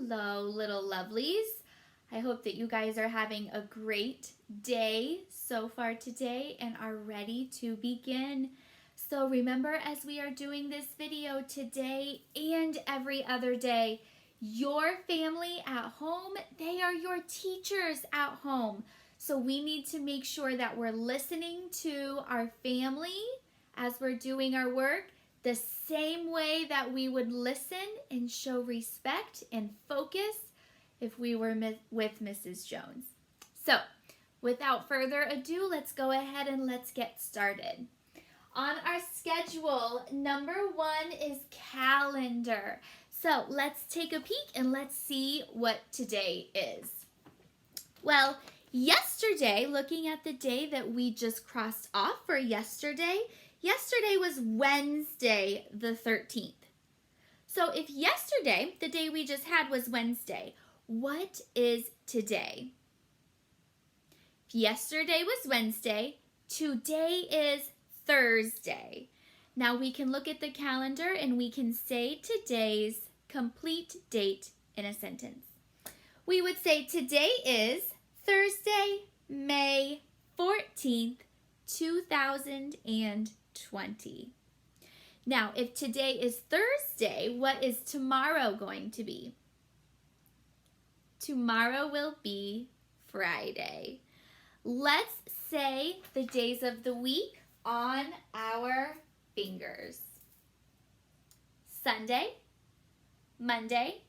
Hello, little lovelies. I hope that you guys are having a great day so far today and are ready to begin. So remember, as we are doing this video today and every other day, your family at home, they are your teachers at home. So we need to make sure that we're listening to our family as we're doing our work the same way that we would listen and show respect and focus if we were with Mrs. Jones. So, without further ado, let's go ahead and let's get started. On our schedule, number 1 is calendar. So, let's take a peek and let's see what today is. Well, yesterday, looking at the day that we just crossed off for yesterday was Wednesday the 13th. So if yesterday, the day we just had, was Wednesday, what is today? If yesterday was Wednesday, today is Thursday. Now we can look at the calendar and we can say today's complete date in a sentence. We would say today is Thursday, May 14th, 2020. Now, if today is Thursday, what is tomorrow going to be? Tomorrow will be Friday. Let's say the days of the week on our fingers. Sunday, Monday,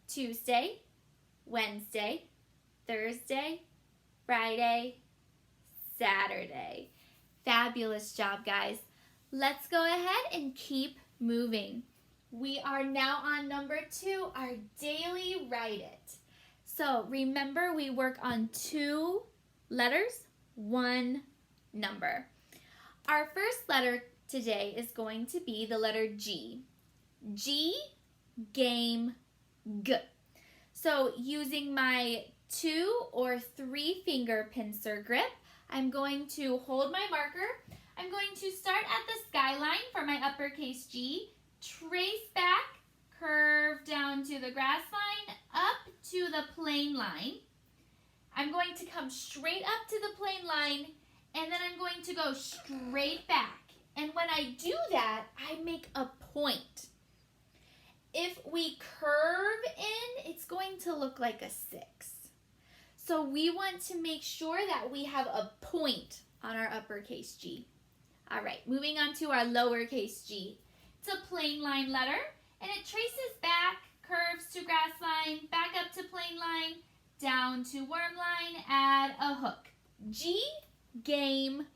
Tuesday, Wednesday, Thursday, Friday, Saturday. Fabulous job, guys. Let's go ahead and keep moving. We are now on number 2, our daily write it. So remember, we work on 2 letters, 1 number. Our first letter today is going to be the letter G. G, game, G. So using my 2 or 3 finger pincer grip, I'm going to hold my marker. I'm going to start at the skyline for my uppercase G, trace back, curve down to the grass line, up to the plane line. I'm going to come straight up to the plane line, and then I'm going to go straight back. And when I do that, I make a point. If we curve in, it's going to look like a 6. So we want to make sure that we have a point on our uppercase G. All right, moving on to our lowercase g. It's a plain line letter, and it traces back, curves to grass line, back up to plain line, down to worm line, add a hook. G, game,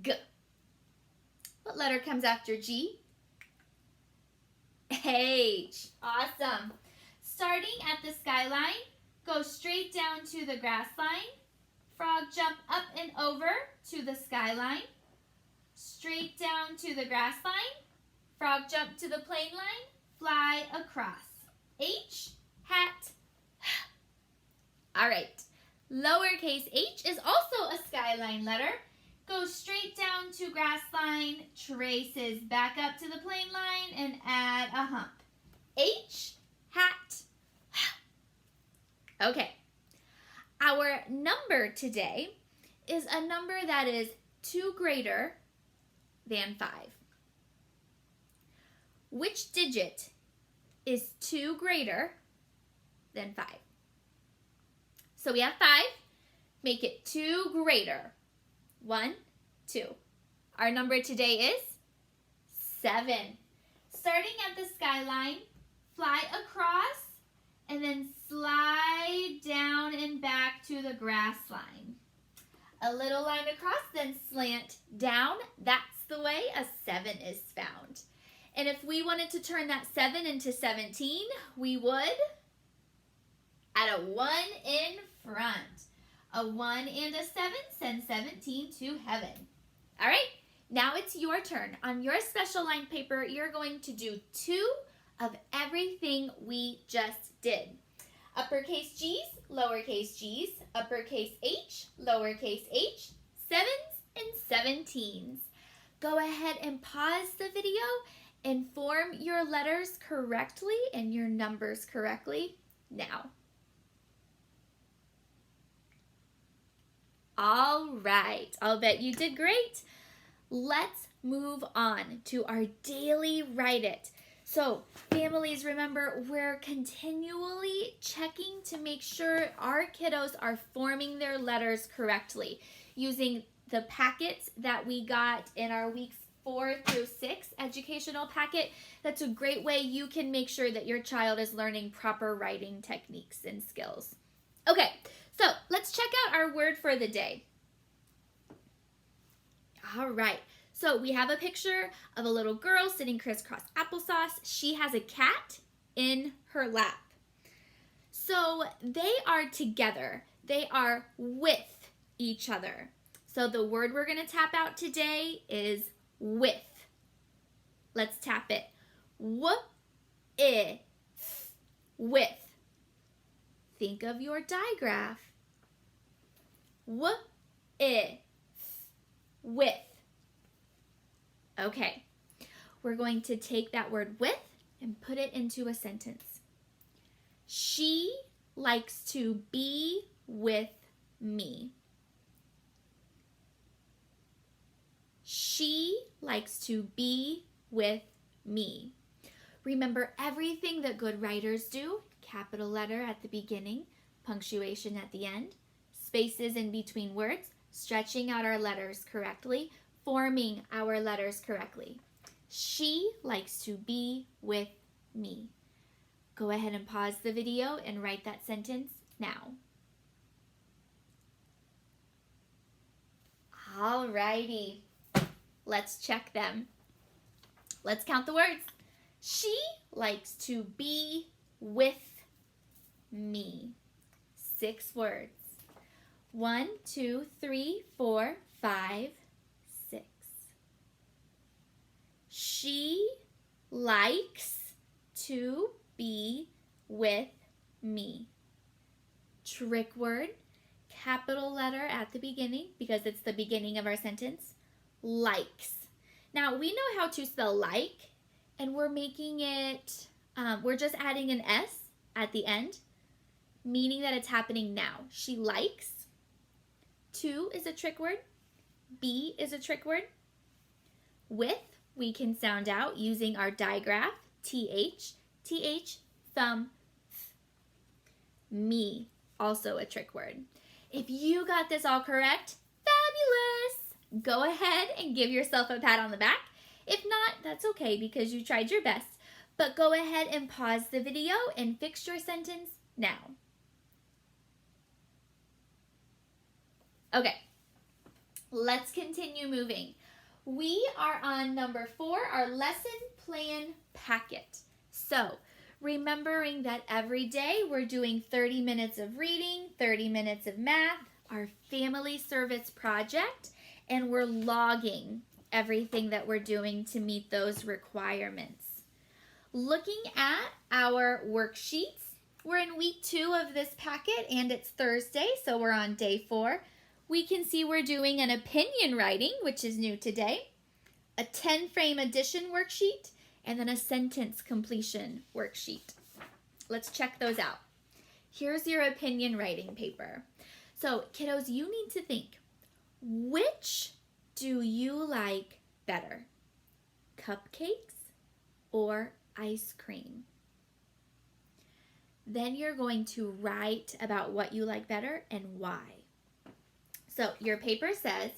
G. What letter comes after G? H. Awesome. Starting at the skyline, go straight down to the grass line, frog jump up and over to the skyline, straight down to the grass line, frog jump to the plane line, fly across. H, hat. All right, lowercase h is also a skyline letter. Goes straight down to grass line, traces back up to the plane line, and add a hump. H, hat. Okay, our number today is a number that is 2 greater than 5. Which digit is 2 greater than 5? So we have 5, make it 2 greater. 1, 2. Our number today is 7. Starting at the skyline, fly across, and then slide down and back to the grass line. A little line across, then slant down. That's the way a 7 is found. And if we wanted to turn that 7 into 17, we would add a 1 in front. A 1 and a 7 send 17 to heaven. All right, now it's your turn. On your special line paper, you're going to do 2 of everything we just did. Uppercase G's, lowercase g's, uppercase H, lowercase h, 7s and 17s. Go ahead and pause the video and form your letters correctly and your numbers correctly. now. All right, I'll bet you did great. Let's move on to our daily Write It. So, families, remember, we're continually checking to make sure our kiddos are forming their letters correctly using the packets that we got in our weeks 4 through 6 educational packet. That's a great way you can make sure that your child is learning proper writing techniques and skills. Okay, so let's check out our word for the day. All right, so we have a picture of a little girl sitting crisscross applesauce. She has a cat in her lap. So they are together. They are with each other. So the word we're going to tap out today is with. Let's tap it. W-I-Th. With. Think of your digraph. W-I-Th. With. Okay, we're going to take that word with and put it into a sentence. She likes to be with me. She likes to be with me. Remember everything that good writers do. Capital letter at the beginning, punctuation at the end, spaces in between words, stretching out our letters correctly, forming our letters correctly. She likes to be with me. Go ahead and pause the video and write that sentence now. Alrighty, let's check them. Let's count the words. She likes to be with me. 6 words. 1, 2, 3, 4, 5, 6. She likes to be with me. Trick word, capital letter at the beginning because it's the beginning of our sentence. Likes. Now we know how to spell like, and we're making it, we're just adding an S at the end, meaning that it's happening now. She likes. To is a trick word. Be is a trick word. With, we can sound out using our digraph. TH, TH, thumb, th. Me, also a trick word. If you got this all correct, fabulous! Go ahead and give yourself a pat on the back. If not, that's okay because you tried your best. But go ahead and pause the video and fix your sentence now. Okay, let's continue moving. We are on number 4, our lesson plan packet. So, remembering that every day we're doing 30 minutes of reading, 30 minutes of math, our family service project, and we're logging everything that we're doing to meet those requirements. Looking at our worksheets, we're in week 2 of this packet and it's Thursday, so we're on day 4. We can see we're doing an opinion writing, which is new today, a 10-frame addition worksheet, and then a sentence completion worksheet. Let's check those out. Here's your opinion writing paper. So, kiddos, you need to think, which do you like better? Cupcakes or ice cream? Then you're going to write about what you like better and why. So your paper says,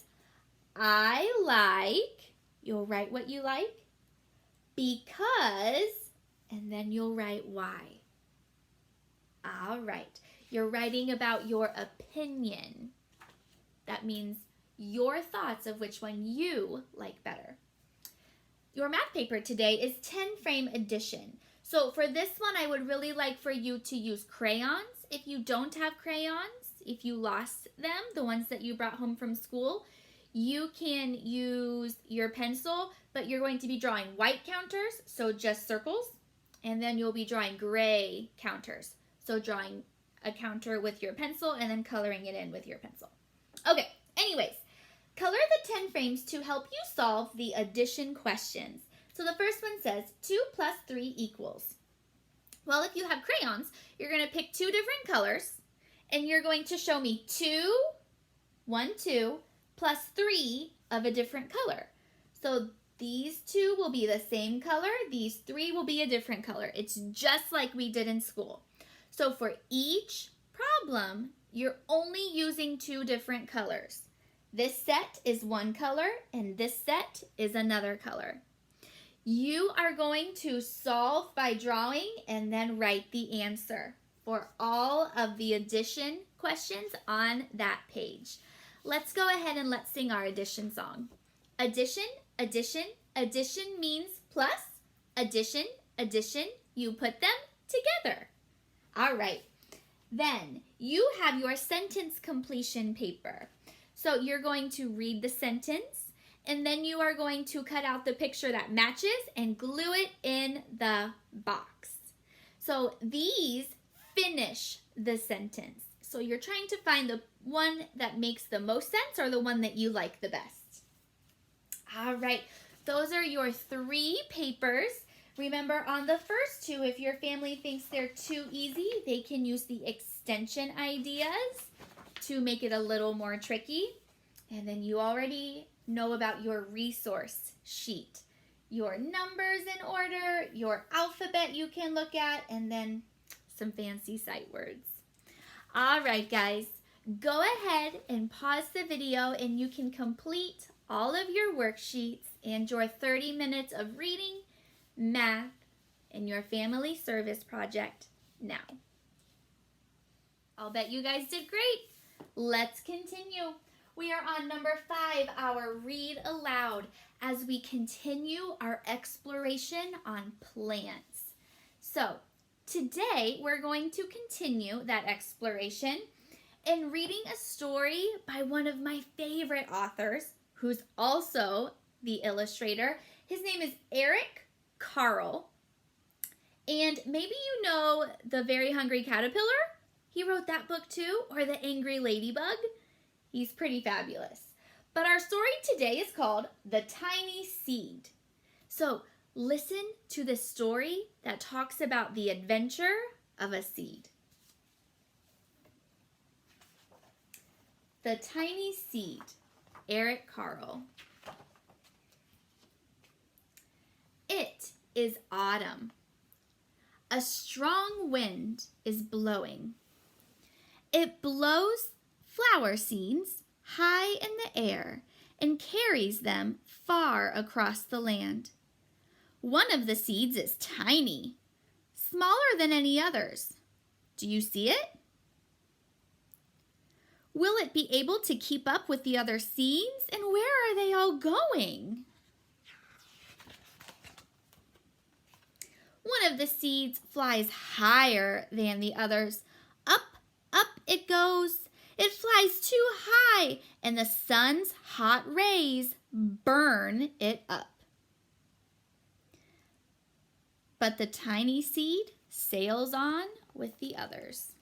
I like, you'll write what you like, because, and then you'll write why. All right, you're writing about your opinion. That means your thoughts of which one you like better. Your math paper today is 10-frame addition. So for this one, I would really like for you to use crayons. If you don't have crayons, if you lost them, the ones that you brought home from school, you can use your pencil, but you're going to be drawing white counters, so just circles, and then you'll be drawing gray counters, so drawing a counter with your pencil and then coloring it in with your pencil. Okay, anyways, color the 10 frames to help you solve the addition questions. So the first one says 2 plus 3 equals. Well, if you have crayons, you're going to pick 2 different colors, and you're going to show me 2 plus 3 of a different color. So these 2 will be the same color. These 3 will be a different color. It's just like we did in school. So for each problem, you're only using 2 different colors. This set is one color, and this set is another color. You are going to solve by drawing and then write the answer for all of the addition questions on that page. Let's go ahead and let's sing our addition song. Addition, addition, addition means plus. Addition, addition, you put them together. All right. Then you have your sentence completion paper. So you're going to read the sentence, and then you are going to cut out the picture that matches and glue it in the box. So these finish the sentence. So you're trying to find the one that makes the most sense or the one that you like the best. All right, those are your 3 papers. Remember, on the first 2, if your family thinks they're too easy, they can use the extension ideas to make it a little more tricky. And then you already know about your resource sheet. Your numbers in order, your alphabet you can look at, and then some fancy sight words. All right, guys, go ahead and pause the video and you can complete all of your worksheets and your 30 minutes of reading, math, and your family service project now. I'll bet you guys did great. Let's continue. We are on number 5, our read aloud, as we continue our exploration on plants. So today we're going to continue that exploration in reading a story by one of my favorite authors, who's also the illustrator. His name is Eric Carle. And maybe you know The Very Hungry Caterpillar. He wrote that book too, or The Angry Ladybug. He's pretty fabulous. But our story today is called The Tiny Seed. So listen to the story that talks about the adventure of a seed. The Tiny Seed, Eric Carle. It is autumn. A strong wind is blowing. It blows flower seeds high in the air and carries them far across the land. One of the seeds is tiny, smaller than any others. Do you see it? Will it be able to keep up with the other seeds? And where are they all going? One of the seeds flies higher than the others. Up, up it goes. It flies too high, and the sun's hot rays burn it up. But the tiny seed sails on with the others.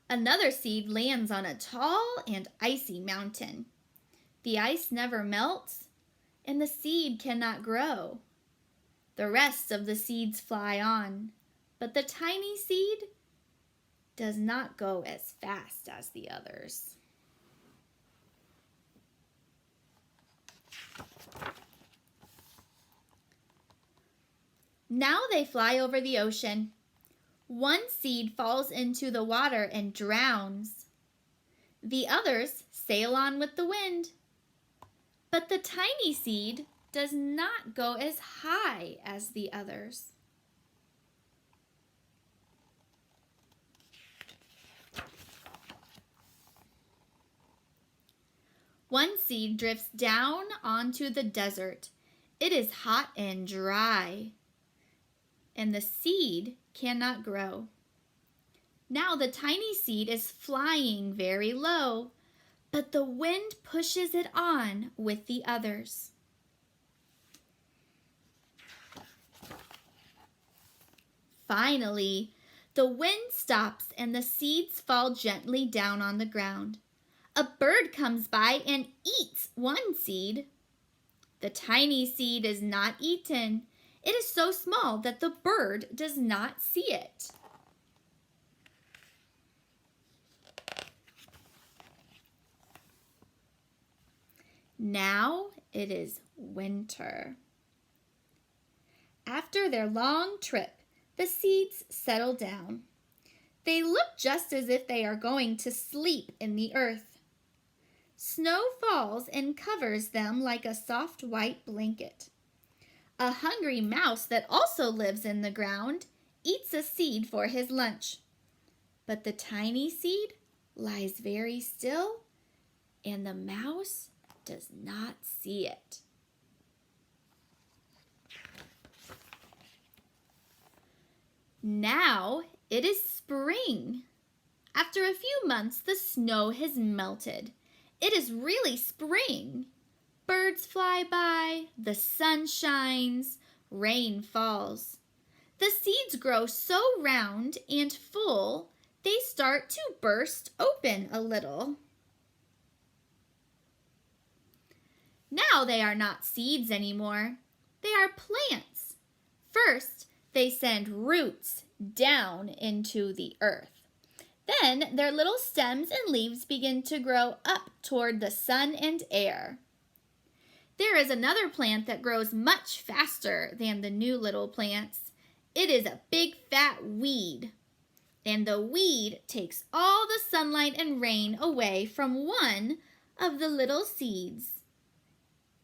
Another seed lands on a tall and icy mountain. The ice never melts, and the seed cannot grow. The rest of the seeds fly on, but the tiny seed does not go as fast as the others. Now they fly over the ocean. One seed falls into the water and drowns. The others sail on with the wind. But the tiny seed does not go as high as the others. One seed drifts down onto the desert. It is hot and dry, and the seed cannot grow. Now the tiny seed is flying very low, but the wind pushes it on with the others. Finally, the wind stops and the seeds fall gently down on the ground. A bird comes by and eats one seed. The tiny seed is not eaten. It is so small that the bird does not see it. Now it is winter. After their long trip, the seeds settle down. They look just as if they are going to sleep in the earth. Snow falls and covers them like a soft white blanket. A hungry mouse that also lives in the ground eats a seed for his lunch. But the tiny seed lies very still, and the mouse does not see it. Now it is spring. After a few months, the snow has melted. It is really spring. Birds fly by, the sun shines, rain falls. The seeds grow so round and full, they start to burst open a little. Now they are not seeds anymore. They are plants. First, they send roots down into the earth. Then their little stems and leaves begin to grow up toward the sun and air. There is another plant that grows much faster than the new little plants. It is a big fat weed. And the weed takes all the sunlight and rain away from one of the little seeds.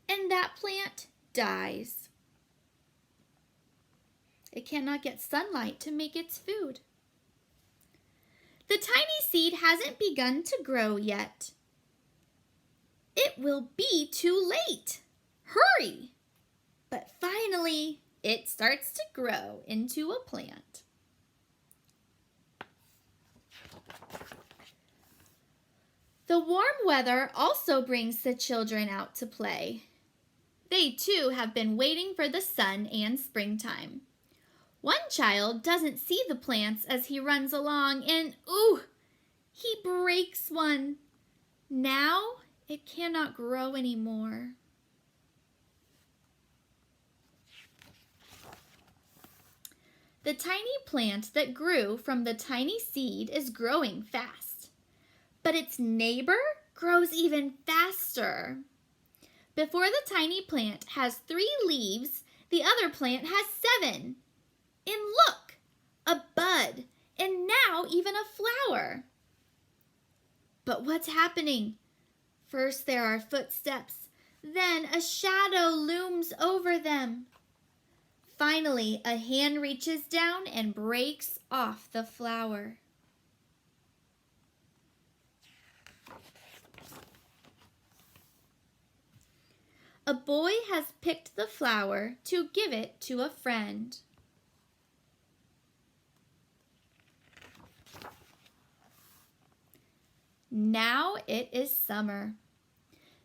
And that plant dies. It cannot get sunlight to make its food. The tiny seed hasn't begun to grow yet. It will be too late. Hurry! But finally, it starts to grow into a plant. The warm weather also brings the children out to play. They too have been waiting for the sun and springtime. One child doesn't see the plants as he runs along and, ooh, he breaks one. Now it cannot grow anymore. The tiny plant that grew from the tiny seed is growing fast, but its neighbor grows even faster. Before the tiny plant has 3 leaves, the other plant has 7. And look, a bud, and now even a flower. But what's happening? First there are footsteps, then a shadow looms over them. Finally, a hand reaches down and breaks off the flower. A boy has picked the flower to give it to a friend. Now it is summer.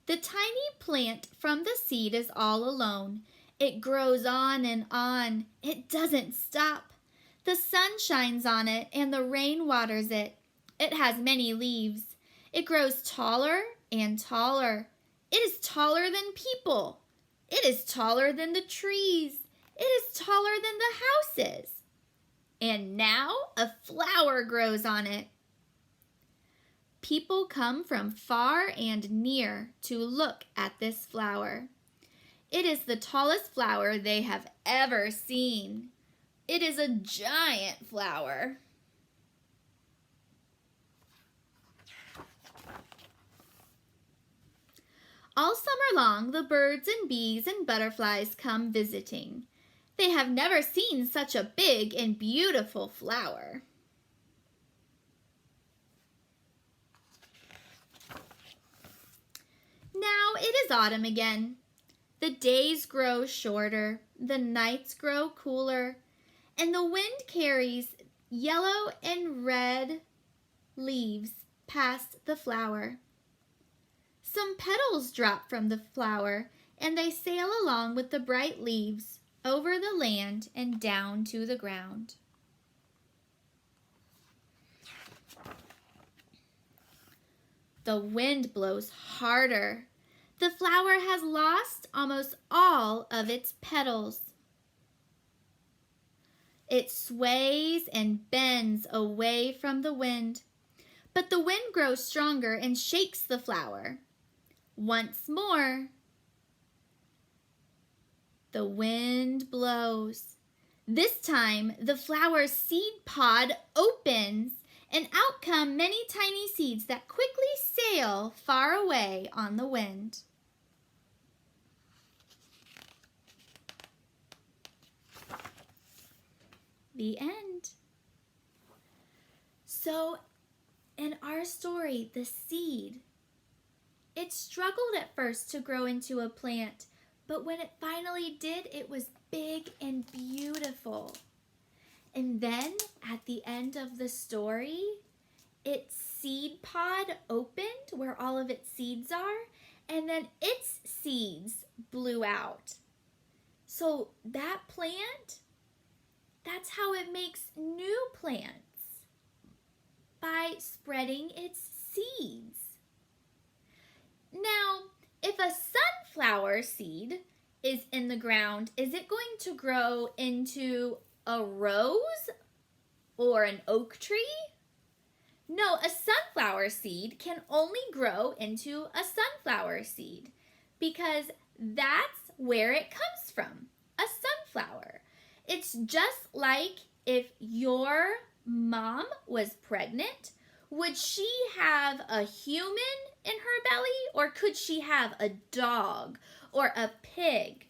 The tiny plant from the seed is all alone. It grows on and on. It doesn't stop. The sun shines on it and the rain waters it. It has many leaves. It grows taller and taller. It is taller than people. It is taller than the trees. It is taller than the houses. And now a flower grows on it. People come from far and near to look at this flower. It is the tallest flower they have ever seen. It is a giant flower. All summer long, the birds and bees and butterflies come visiting. They have never seen such a big and beautiful flower. Now it is autumn again. The days grow shorter, the nights grow cooler, and the wind carries yellow and red leaves past the flower. Some petals drop from the flower, and they sail along with the bright leaves over the land and down to the ground. The wind blows harder. The flower has lost almost all of its petals. It sways and bends away from the wind, but the wind grows stronger and shakes the flower. Once more, the wind blows. This time, the flower's seed pod opens, and out come many tiny seeds that quickly sail far away on the wind. The end. So, in our story, the seed, it struggled at first to grow into a plant, but when it finally did, it was big and beautiful. And then, at the end of the story, its seed pod opened where all of its seeds are, and then its seeds blew out. So that plant, that's how it makes new plants, by spreading its seeds. Now, if a sunflower seed is in the ground, is it going to grow into a rose or an oak tree? No, a sunflower seed can only grow into a sunflower seed because that's where it comes from, a sunflower. It's just like if your mom was pregnant, would she have a human in her belly, or could she have a dog or a pig?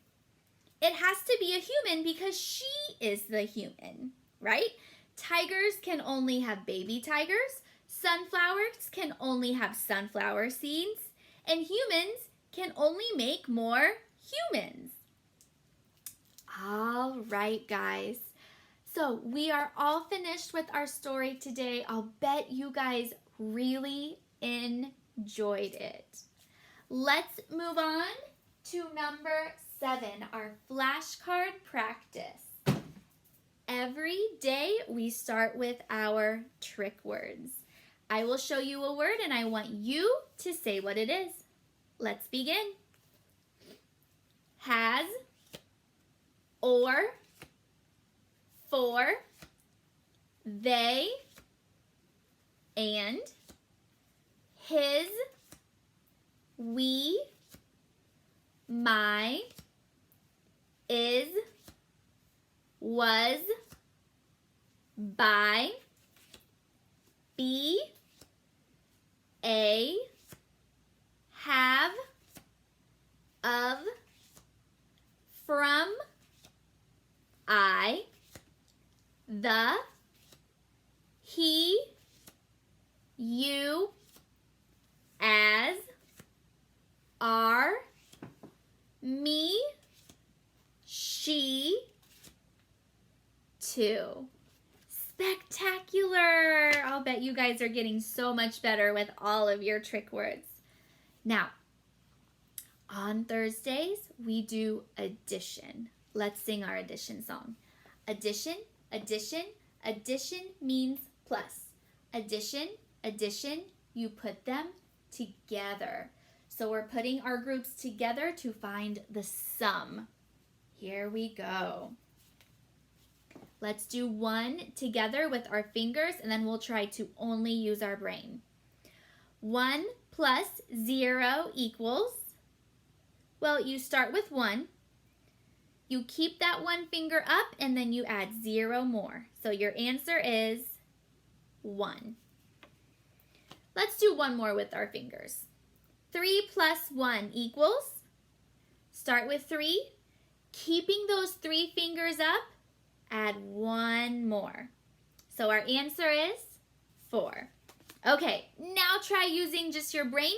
It has to be a human because she is the human, right? Tigers can only have baby tigers. Sunflowers can only have sunflower seeds. And humans can only make more humans. All right, guys. So we are all finished with our story today. I'll bet you guys really enjoyed it. Let's move on to number 7, our flashcard practice. Every day we start with our trick words. I will show you a word and I want you to say what it is. Let's begin. Has, or, for, they, and, his, we, my, is, was, by, be, a, have, of, from, I, the, he, you, as, are, me, she, to. Spectacular! I'll bet you guys are getting so much better with all of your trick words. Now, on Thursdays, we do addition. Let's sing our addition song. Addition, addition, addition means plus. Addition, addition, you put them together. So we're putting our groups together to find the sum. Here we go. Let's do one together with our fingers, and then we'll try to only use our brain. 1 plus 0 equals, well, you start with 1. You keep that one finger up, and then you add 0 more. So your answer is 1. Let's do one more with our fingers. 3 plus 1 equals, start with 3. Keeping those 3 fingers up, add 1 more. So our answer is 4. Okay, now try using just your brain.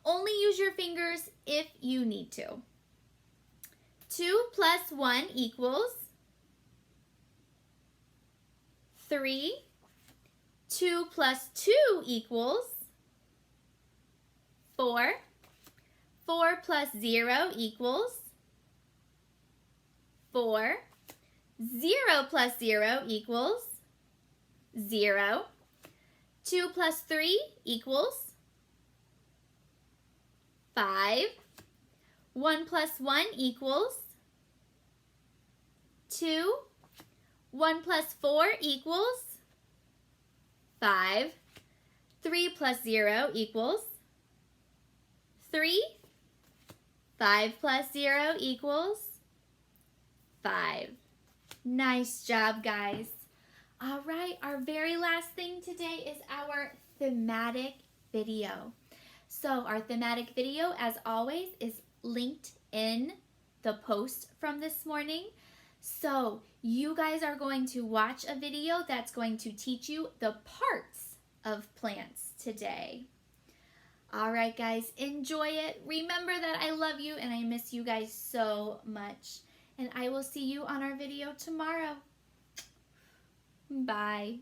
Only use your fingers if you need to. 2 plus 1 equals 3. 2 plus 2 equals 4. 4 plus 0 equals 4. 0 plus 0 equals 0. 2 plus 3 equals 5. 1 plus 1 equals 2. 1 plus 4 equals 5. 3 plus 0 equals 3. 5 plus 0 equals 5. Nice job, guys. All right, our very last thing today is our thematic video. So our thematic video, as always, is linked in the post from this morning. So you guys are going to watch a video that's going to teach you the parts of plants today. All right, guys, enjoy it. Remember that I love you and I miss you guys so much. And I will see you on our video tomorrow. Bye.